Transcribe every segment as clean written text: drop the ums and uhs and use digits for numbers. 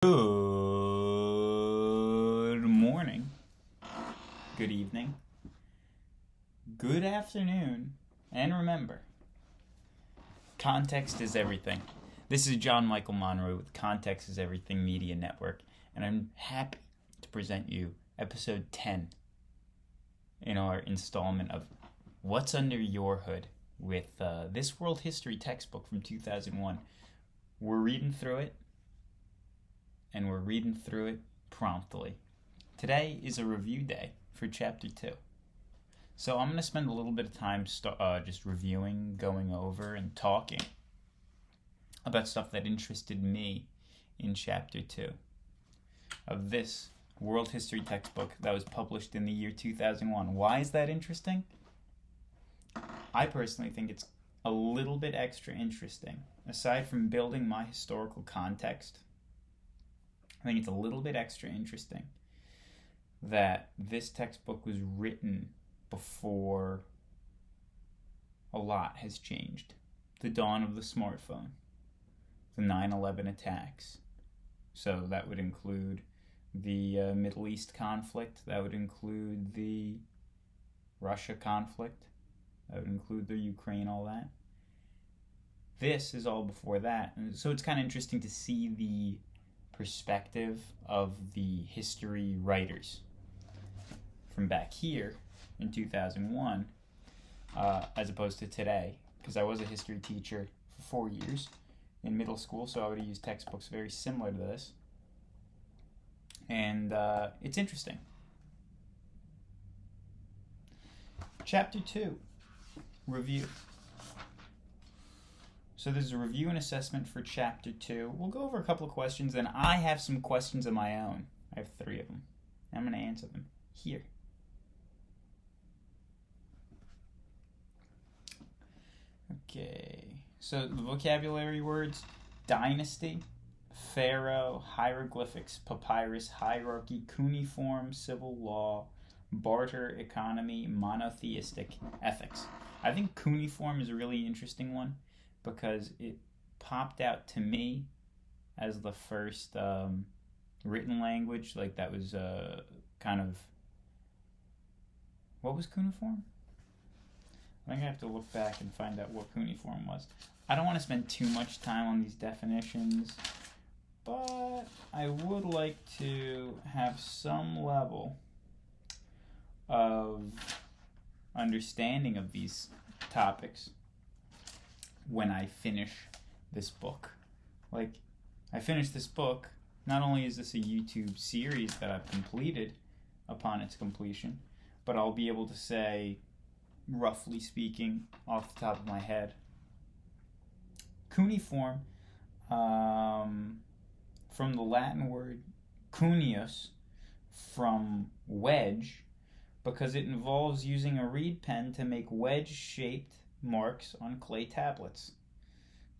Good morning, good evening, good afternoon, and remember, context is everything. This is John Michael Monroe with Context is Everything Media Network, and I'm happy to present you episode 10 in our installment of What's Under Your Hood with this world history textbook from 2001. We're reading through it, and we're reading through it promptly. Today is a review day for Chapter 2. So I'm going to spend a little bit of time just reviewing, going over, and talking about stuff that interested me in Chapter 2 of this world history textbook that was published in the year 2001. Why is that interesting? I personally think it's a little bit extra interesting. Aside from building my historical context, I think it's a little bit extra interesting that this textbook was written before a lot has changed. The dawn of the smartphone, the 9/11 attacks. So that would include the Middle East conflict, that would include the Russia conflict, that would include the Ukraine, all that. This is all before that. And so it's kind of interesting to see the perspective of the history writers from back here in 2001 as opposed to today, because I was a history teacher for 4 years in middle school, so I would use textbooks very similar to this, and it's interesting. Chapter 2, review. So there's a review and assessment for Chapter 2. We'll go over a couple of questions, and I have some questions of my own. I have 3 of them. I'm going to answer them here. Okay, so the vocabulary words: dynasty, pharaoh, hieroglyphics, papyrus, hierarchy, cuneiform, civil law, barter, economy, monotheistic, ethics. I think cuneiform is a really interesting one, because it popped out to me as the first written language. Like, that was kind of... What was cuneiform? I think I have to look back and find out what cuneiform was. I don't want to spend too much time on these definitions, but I would like to have some level of understanding of these topics when I finish this book. Like, I finished this book, not only is this a YouTube series that I've completed upon its completion, but I'll be able to say, roughly speaking, off the top of my head, cuneiform, from the Latin word cuneus, from wedge, because it involves using a reed pen to make wedge-shaped marks on clay tablets.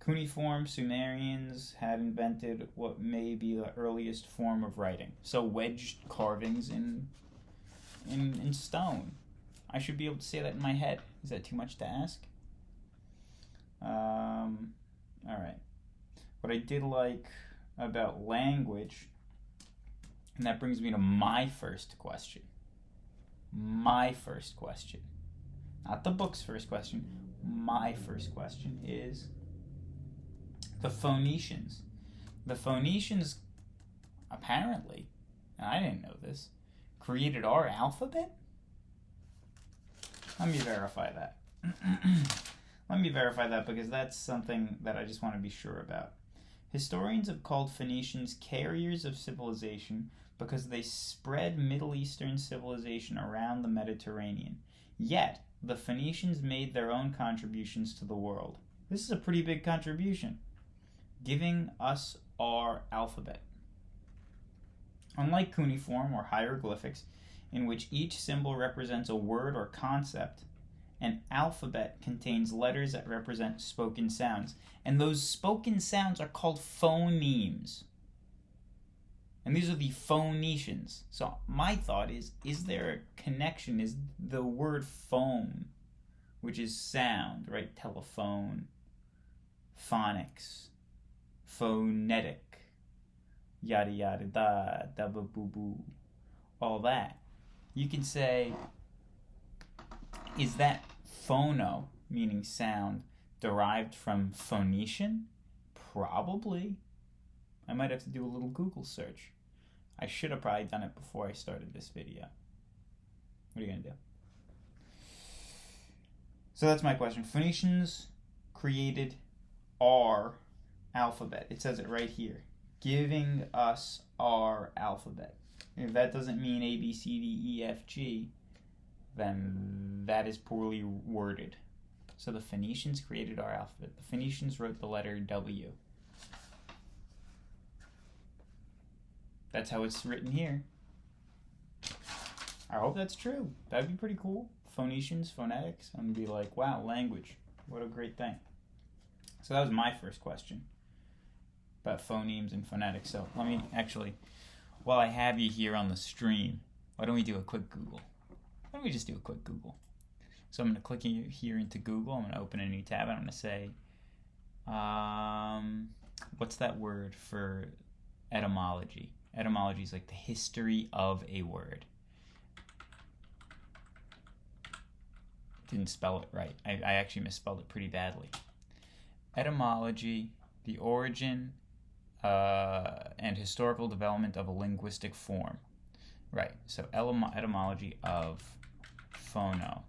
Cuneiform Sumerians had invented what may be the earliest form of writing. So wedged carvings in stone. I should be able to say that in my head. Is that too much to ask? Alright. What I did like about language, and that brings me to my first question. My first question. Not the book's first question. My first question is the Phoenicians. The Phoenicians, apparently, and I didn't know this, created our alphabet? Let me verify that. Let me verify that, because that's something that I just want to be sure about. Historians have called Phoenicians carriers of civilization because they spread Middle Eastern civilization around the Mediterranean. Yet, the Phoenicians made their own contributions to the world. This is a pretty big contribution, giving us our alphabet. Unlike cuneiform or hieroglyphics, in which each symbol represents a word or concept, an alphabet contains letters that represent spoken sounds. And those spoken sounds are called phonemes. And these are the Phoenicians. So my thought is there a connection? Is the word phone, which is sound, right? Telephone, phonics, phonetic, yada yada da, da ba boo boo, all that. You can say, is that phono, meaning sound, derived from Phoenician? Probably. I might have to do a little Google search. I should have probably done it before I started this video. What are you going to do? So that's my question. Phoenicians created our alphabet. It says it right here. Giving us our alphabet. If that doesn't mean A, B, C, D, E, F, G, then that is poorly worded. So the Phoenicians created our alphabet. The Phoenicians wrote the letter W. That's how it's written here. I hope that's true. That'd be pretty cool. Phoenicians, phonetics. I'm gonna be like, wow, language. What a great thing. So that was my first question about phonemes and phonetics. So let me actually, while I have you here on the stream, why don't we do a quick Google? Why don't we just do a quick Google? So I'm going to click here into Google. I'm going to open a new tab. I'm going to say, what's that word for etymology? Etymology is like the history of a word. Didn't spell it right. I actually misspelled it pretty badly. Etymology, the origin and historical development of a linguistic form. Right, so etymology of phono.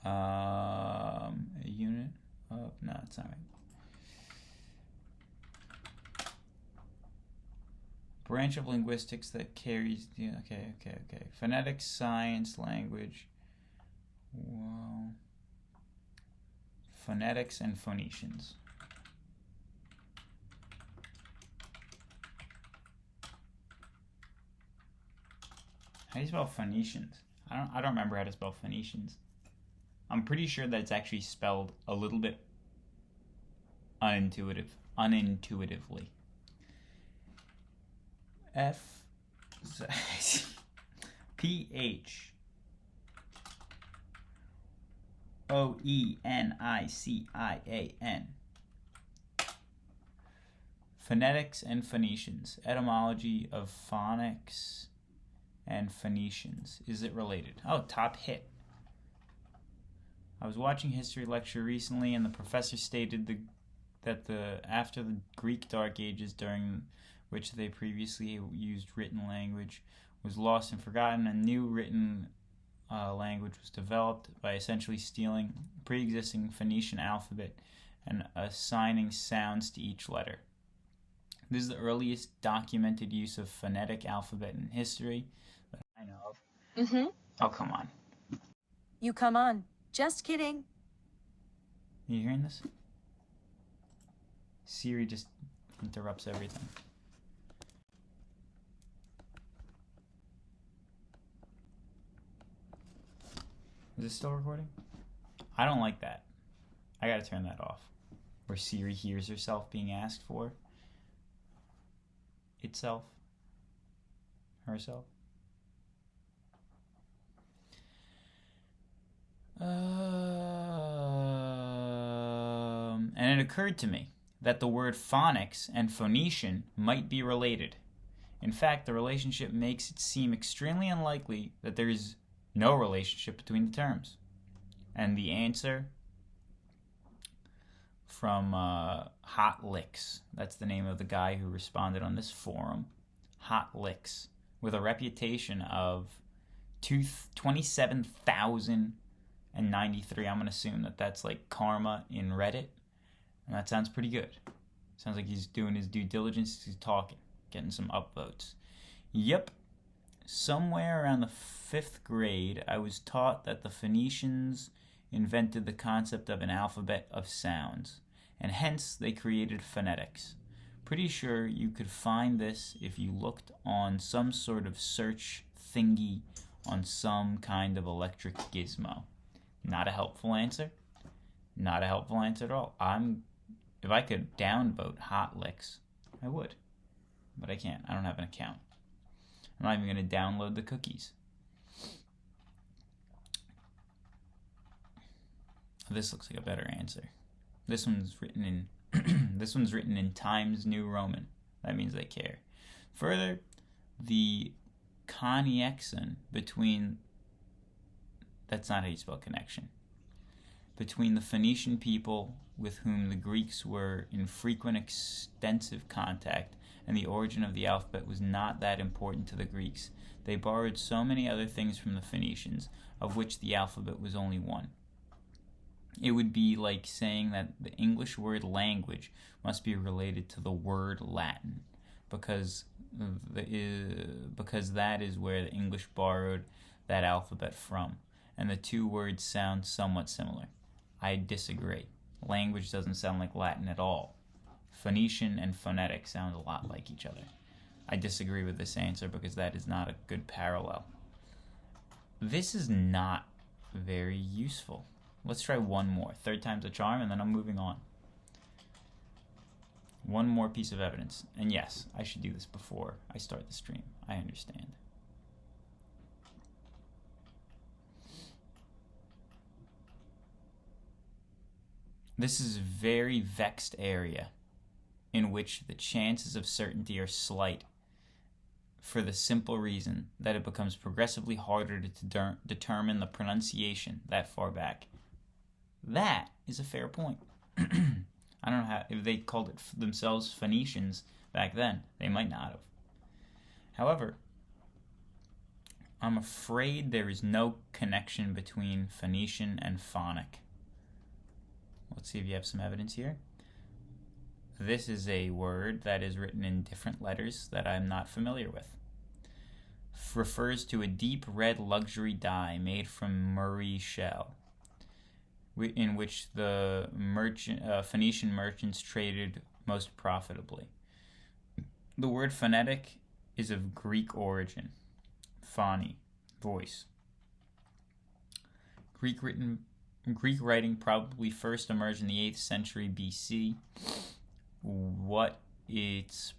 A unit of, no, it's not right. Branch of linguistics that carries, yeah, okay. Phonetics, science, language. Whoa. Phonetics and Phoenicians. How do you spell Phoenicians? I don't remember how to spell Phoenicians. I'm pretty sure that it's actually spelled a little bit unintuitively. PHOENICIAN. Phonetics and Phoenicians. Etymology of phonics and Phoenicians. Is it related? Oh, top hit. I was watching a history lecture recently, and the professor stated that after the Greek Dark Ages, during which they previously used written language, was lost and forgotten, a new written language was developed by essentially stealing pre-existing Phoenician alphabet and assigning sounds to each letter. This is the earliest documented use of phonetic alphabet in history that I know of. Mm-hmm. Oh, come on. You come on. Just kidding. Are you hearing this? Siri just interrupts everything. Is it still recording? I don't like that. I gotta turn that off. Where Siri hears herself being asked for. Itself. Herself. And it occurred to me that the word phonics and Phoenician might be related. In fact, the relationship makes it seem extremely unlikely that there is no relationship between the terms. And the answer from Hot Licks, that's the name of the guy who responded on this forum, Hot Licks, with a reputation of 27,093. I'm going to assume that that's like karma in Reddit. And that sounds pretty good. Sounds like he's doing his due diligence. He's talking, getting some upvotes. Yep. Somewhere around the 5th grade, I was taught that the Phoenicians invented the concept of an alphabet of sounds, and hence they created phonetics. Pretty sure you could find this if you looked on some sort of search thingy on some kind of electric gizmo. Not a helpful answer. Not a helpful answer at all. If I could downvote Hot Licks, I would. But I can't. I don't have an account. I'm not even going to download the cookies. This looks like a better answer. This one's written in this one's written in Times New Roman. That means they care. Further, the connection between, that's not how you spell connection, between the Phoenician people with whom the Greeks were in frequent extensive contact and the origin of the alphabet was not that important to the Greeks. They borrowed so many other things from the Phoenicians, of which the alphabet was only one. It would be like saying that the English word language must be related to the word Latin, because that is where the English borrowed that alphabet from, and the two words sound somewhat similar. I disagree. Language doesn't sound like Latin at all. Phoenician and phonetic sound a lot like each other. I disagree with this answer because that is not a good parallel. This is not very useful. Let's try one more. Third time's a charm, and then I'm moving on. One more piece of evidence. And yes, I should do this before I start the stream. I understand. This is a very vexed area in which the chances of certainty are slight, for the simple reason that it becomes progressively harder to determine the pronunciation that far back. That is a fair point. I don't know how, if they called it themselves Phoenicians back then, they might not have. However, I'm afraid there is no connection between Phoenician and phonic. Let's see if you have some evidence here. This is a word that is written in different letters that I'm not familiar with. Refers to a deep red luxury dye made from Murray shell, in which the Phoenician merchants traded most profitably. The word phonetic is of Greek origin. Phony, voice. Greek writing probably first emerged in the 8th century BC. What its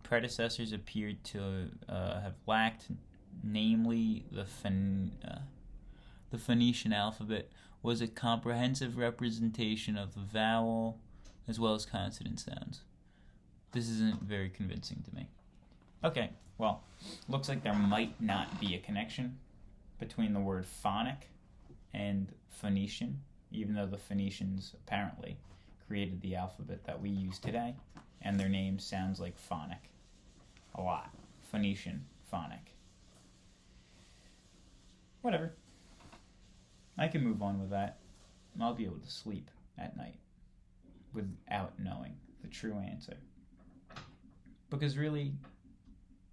predecessors appeared to have lacked, namely the Phoenician alphabet, was a comprehensive representation of the vowel as well as consonant sounds. This isn't very convincing to me. Okay, well, looks like there might not be a connection between the word phonic and Phoenician, even though the Phoenicians apparently created the alphabet that we use today, and their name sounds like phonic a lot. Phoenician, phonic. Whatever. I can move on with that. I'll be able to sleep at night without knowing the true answer. Because really,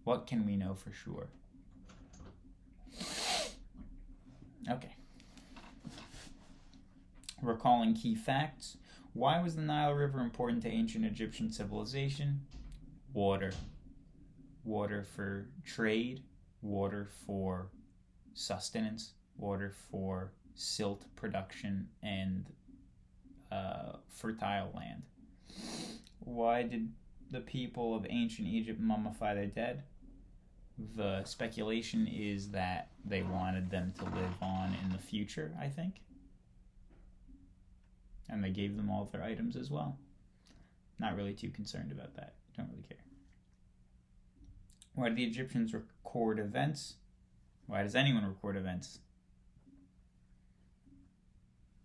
what can we know for sure? Okay. Recalling key facts. Why was the Nile River important to ancient Egyptian civilization? Water. Water for trade. Water for sustenance. Water for silt production and fertile land. Why did the people of ancient Egypt mummify their dead? The speculation is that they wanted them to live on in the future, I think. And they gave them all of their items as well. Not really too concerned about that. Don't really care. Why do the Egyptians record events? Why does anyone record events?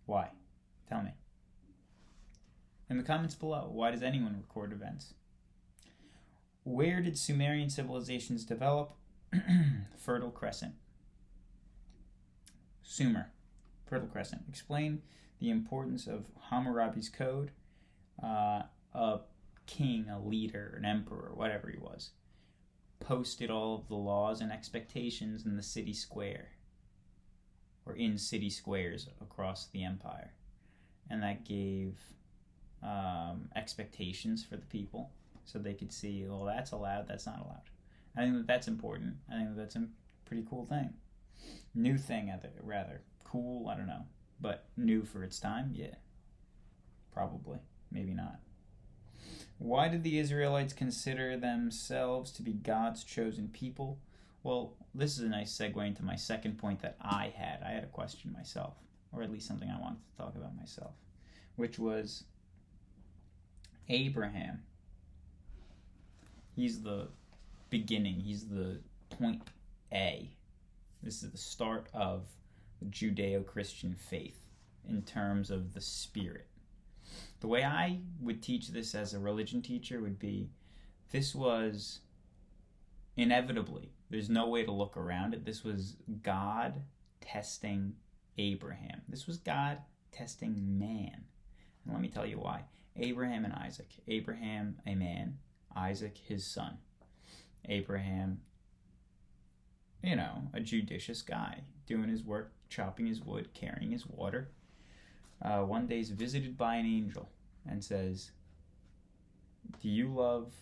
Why? Tell me. In the comments below, why does anyone record events? Where did Sumerian civilizations develop? Fertile Crescent. Sumer. Fertile Crescent. Explain the importance of Hammurabi's code. A king, a leader, an emperor, whatever he was, posted all of the laws and expectations in the city square, or in city squares across the empire. And that gave expectations for the people, so they could see, well, that's allowed, that's not allowed. I think that that's important. I think that that's a pretty cool thing. New thing, rather. Cool, I don't know. But new for its time? Yeah. Probably. Maybe not. Why did the Israelites consider themselves to be God's chosen people? Well, this is a nice segue into my second point that I had. I had a question myself, or at least something I wanted to talk about myself, which was Abraham. He's the beginning. He's the point A. This is the start of the Judeo-Christian faith in terms of the spirit. The way I would teach this as a religion teacher would be, this was inevitably, there's no way to look around it, this was God testing Abraham. This was God testing man. And let me tell you why. Abraham and Isaac. Abraham, a man. Isaac, his son. Abraham, a judicious guy, doing his work, chopping his wood, carrying his water. One day he's visited by an angel and says, "Do you love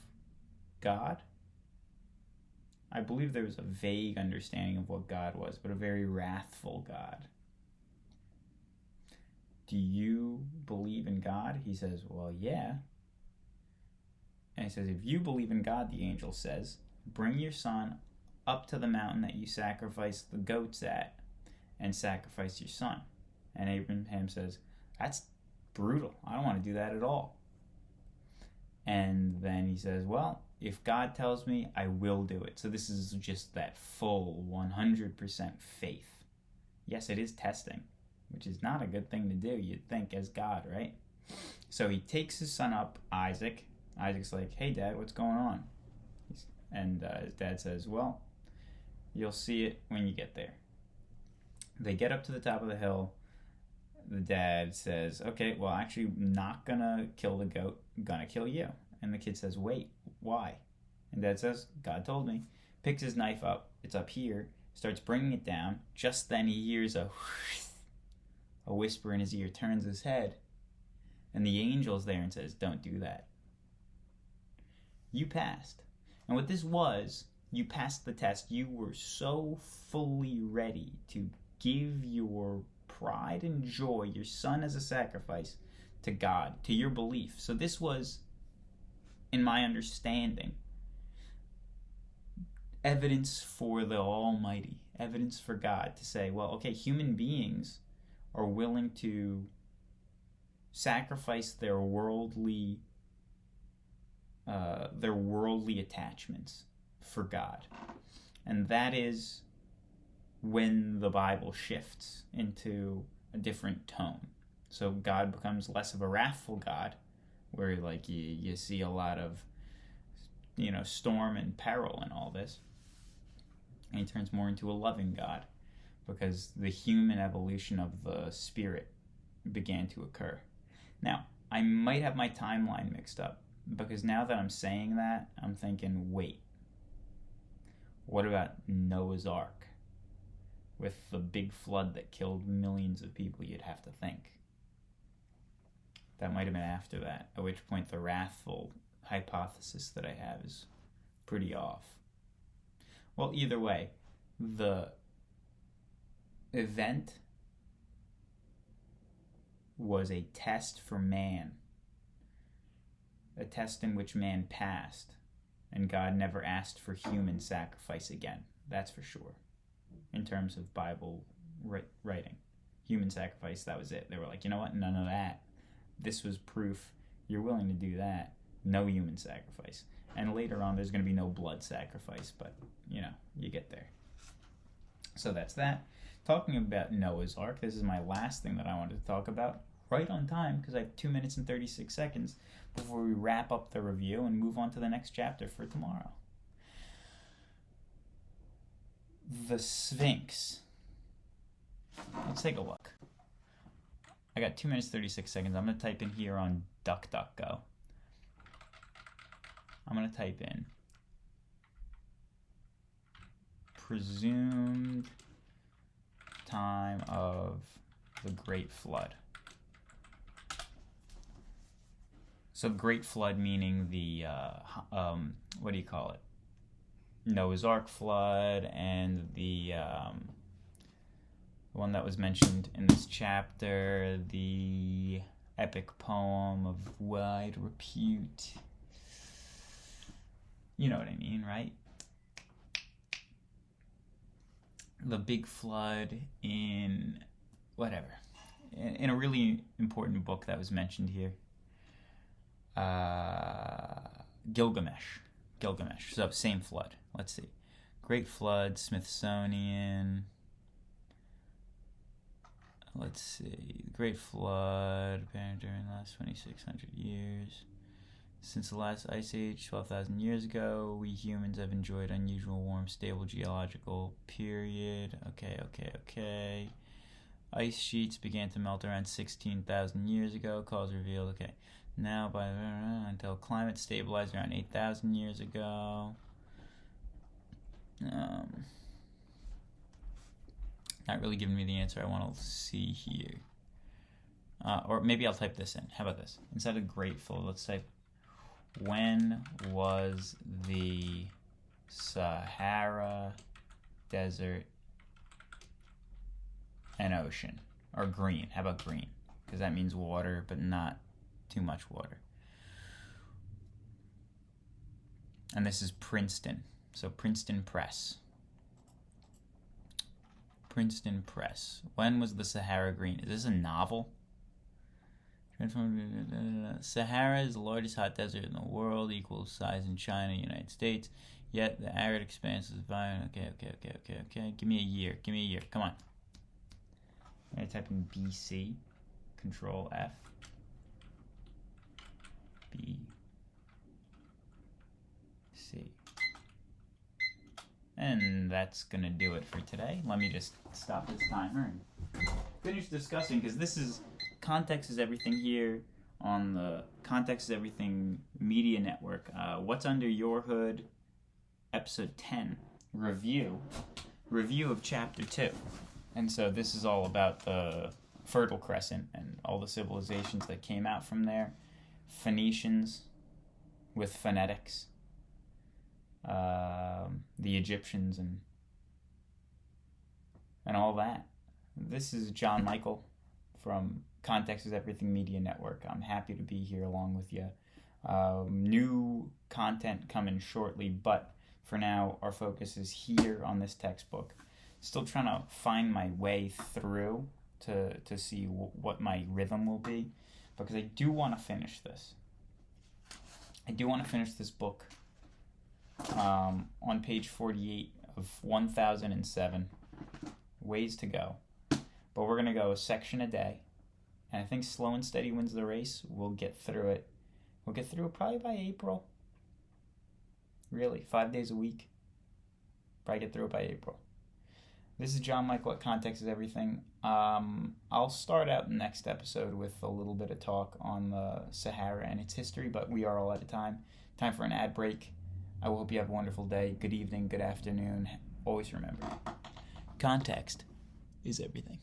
God?" I believe there was a vague understanding of what God was, but a very wrathful God. "Do you believe in God?" He says, "Well, yeah." And he says, "If you believe in God," the angel says, "bring your son up to the mountain that you sacrificed the goats at and sacrifice your son." And Abraham says, "That's brutal. I don't want to do that at all." And then he says, "Well, if God tells me, I will do it." So this is just that full 100% faith. Yes, it is testing, which is not a good thing to do, you'd think, as God, right? So he takes his son up, Isaac. Isaac's like, "Hey, Dad, what's going on?" And his dad says, "Well, you'll see it when you get there." They get up to the top of the hill. The dad says, "Okay, well, actually, I'm not gonna kill the goat. I'm gonna kill you." And the kid says, "Wait, why?" And Dad says, "God told me." Picks his knife up. It's up here. Starts bringing it down. Just then he hears a whisper in his ear. Turns his head. And the angel's there and says, "Don't do that. You passed." And what this was, you passed the test. You were so fully ready to give your pride and joy, your son as a sacrifice, to God, to your belief. So this was, in my understanding, evidence for the Almighty, evidence for God to say, well, okay, human beings are willing to sacrifice their worldly attachments for God. And that is when the Bible shifts into a different tone. So God becomes less of a wrathful God, where like you see a lot of storm and peril and all this. And he turns more into a loving God, because the human evolution of the spirit began to occur. Now, I might have my timeline mixed up, because now that I'm saying that, I'm thinking, wait, what about Noah's Ark? With the big flood that killed millions of people, you'd have to think. That might have been after that, at which point the wrathful hypothesis that I have is pretty off. Well, either way, the event was a test for man, a test in which man passed, and God never asked for human sacrifice again. That's for sure. In terms of Bible writing, human sacrifice, that was it. They were like, you know what, none of that. This was proof you're willing to do that. No human sacrifice. And later on, there's going to be no blood sacrifice, but, you get there. So that's that. Talking about Noah's Ark, this is my last thing that I wanted to talk about, right on time, because I have 2 minutes and 36 seconds before we wrap up the review and move on to the next chapter for tomorrow. The Sphinx. Let's take a look. I got 2 minutes 36 seconds. I'm going to type in here on DuckDuckGo. I'm going to type in presumed time of the Great Flood. So Great Flood meaning the, what do you call it? Noah's Ark flood, and the one that was mentioned in this chapter, the epic poem of wide repute. You know what I mean, right? The big flood in whatever. in a really important book that was mentioned here. Gilgamesh. So same flood. Let's see. Great Flood, Smithsonian. Let's see. Great Flood apparent during the last 2,600 years. Since the last ice age, 12,000 years ago, we humans have enjoyed unusual warm, stable geological period. Okay. Ice sheets began to melt around 16,000 years ago. Cause revealed. Okay. Now, until climate stabilized around 8,000 years ago. Not really giving me the answer I want to see here. Or maybe I'll type this in. How about this? Instead of grateful, let's type, when was the Sahara Desert an ocean? Or green. How about green? Because that means water, but not too much water. And this is Princeton. So Princeton Press. When was the Sahara green? Is this a novel? Sahara is the largest hot desert in the world, equal size in China, United States. Yet the arid expanse is violent. Okay. Give me a year. Come on. I'm going to type in BC. Control F. BC. And that's going to do it for today. Let me just stop this timer and finish discussing, because this is Context is Everything here on the Context is Everything Media Network. What's Under Your Hood, Episode 10, review of Chapter 2. And so this is all about the Fertile Crescent and all the civilizations that came out from there. Phoenicians with phonetics. The Egyptians and all that. This is John Michael from Context is Everything Media Network. I'm happy to be here along with you. New content coming shortly, but for now our focus is here on this textbook. Still trying to find my way through to see what my rhythm will be, because I do want to finish this. I do want to finish this book on page 48 of 1007. Ways to go. But we're going to go a section a day. And I think slow and steady wins the race. We'll get through it. We'll get through it probably by April. Really, 5 days a week. Probably get through it by April. This is John Michael at Context is Everything. I'll start out the next episode with a little bit of talk on the Sahara and its history, but we are all out of time. Time for an ad break. I hope you have a wonderful day, good evening, good afternoon. Always remember, context is everything.